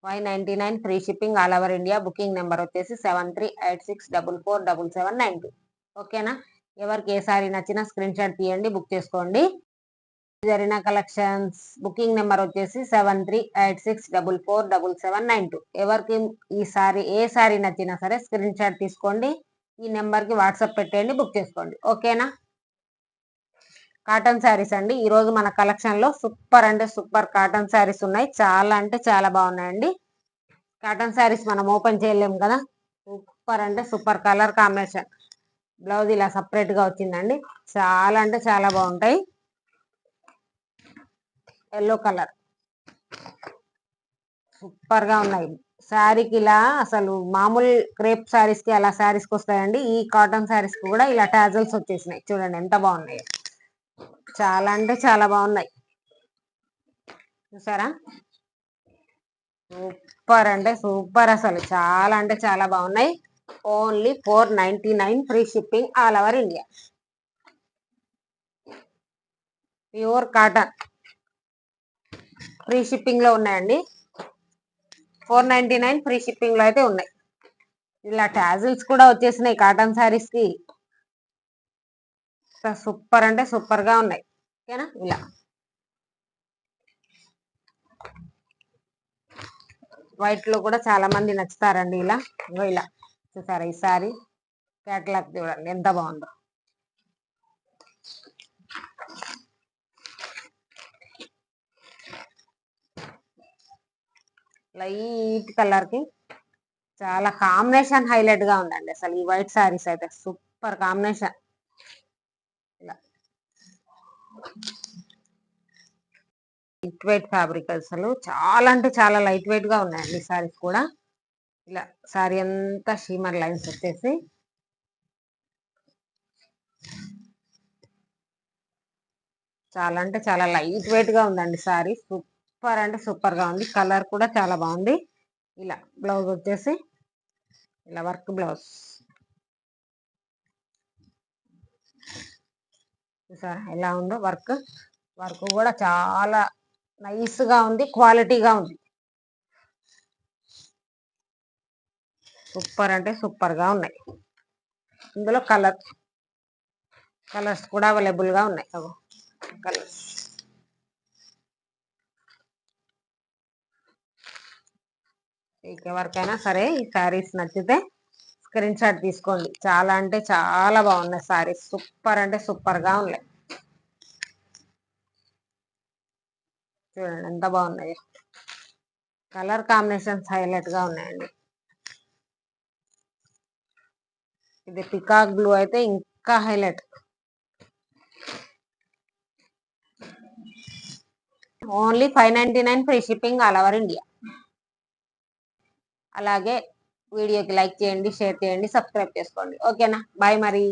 599 free shipping all over India. Booking number వచ్చేసి 7386447792. ఓకేనా? ఎవరికి ఏ సారీ నచ్చినా స్క్రీన్ షాట్ తీయండి, బుక్ చేసుకోండి. జరిగిన కలెక్షన్స్ బుకింగ్ నెంబర్ వచ్చేసి 7386447792. ఎవరికి ఈ సారీ ఏ సారీ నచ్చినా సరే స్క్రీన్ షాట్ తీసుకోండి, ఈ నెంబర్కి వాట్సాప్ పెట్టేయండి, బుక్ చేసుకోండి. ఓకేనా? కాటన్ శారీస్ అండి. ఈరోజు మన కలెక్షన్లో సూపర్ అంటే సూపర్ కాటన్ శారీస్ ఉన్నాయి. చాలా అంటే చాలా బాగున్నాయండి. కాటన్ శారీస్ మనం ఓపెన్ చేయలేము కదా. సూపర్ అంటే సూపర్ కలర్ కాంబినేషన్. బ్లౌజ్ ఇలా సపరేట్గా వచ్చిందండి. చాలా అంటే చాలా బాగుంటాయి. ఎల్లో కలర్ సూపర్గా ఉన్నాయి. శారీకి ఇలా అసలు మామూలు క్రేప్ శారీస్కి అలా శారీస్కి వస్తాయండి. ఈ కాటన్ శారీస్కి కూడా ఇలా టాజల్స్ వచ్చేసినాయి. చూడండి ఎంత బాగున్నాయి. చాలా అంటే చాలా బాగున్నాయి. చూసారా? సూపర్ అంటే సూపర్, అసలు చాలా అంటే చాలా బాగున్నాయి. Only 499 free shipping all over India. Pure cotton free shipping లో ఉన్నాయండి. 499 ఫ్రీ షిప్పింగ్ లో అయితే ఉన్నాయి. ఇలా టాజిల్స్ కూడా వచ్చేసినాయి కాటన్ శారీస్ కి. సూపర్ అంటే సూపర్ గా ఉన్నాయి. ఓకేనా? ఇలా వైట్ లో కూడా చాలా మంది నచ్చుతారండి. ఇలా ఇలా చూసారా? ఈ సారీ క్యాటలాగ్ చూడండి ఎంత బాగుందో. లైట్ కలర్ కి చాలా కాంబినేషన్ హైలైట్ గా ఉందండి. అసలు ఈ వైట్ శారీస్ అయితే సూపర్ కాంబినేషన్. ఇలా లైట్ వెయిట్ ఫ్యాబ్రిక్, అసలు చాలా అంటే చాలా లైట్ వెయిట్ గా ఉన్నాయండి శారీస్ కూడా. ఇలా శారీ అంతా షీమర్ లైన్స్ వచ్చేసి చాలా అంటే చాలా లైట్ వెయిట్ గా ఉందండి శారీ. సూపర్ అంటే సూపర్ గా ఉంది. కలర్ కూడా చాలా బాగుంది. ఇలా బ్లౌజ్ వచ్చేసి ఇలా వర్క్ బ్లౌజ్ చూసారా ఎలా ఉందో. వర్క్ కూడా చాలా నైస్ గా ఉంది, క్వాలిటీగా ఉంది. సూపర్ అంటే సూపర్ గా ఉన్నాయి. ఇందులో కలర్స్ కూడా అవైలబుల్ గా ఉన్నాయి. కలర్స్ ఎవరికైనా సరే ఈ శారీస్ నచ్చితే స్క్రీన్ షాట్ తీసుకోండి. చాలా అంటే చాలా బాగున్నాయి శారీస్. సూపర్ అంటే సూపర్ గా ఉన్నాయి. చూడండి ఎంత బాగున్నాయి. కలర్ కాంబినేషన్స్ హైలైట్ గా ఉన్నాయండి. ఇది పికాక్ బ్లూ అయితే ఇంకా highlight. Only 599 free shipping all over India. అలాగే వీడియోకి లైక్ చేయండి, షేర్ చేయండి, సబ్స్క్రైబ్ చేసుకోండి. ఓకేనా? బాయ్ మరి.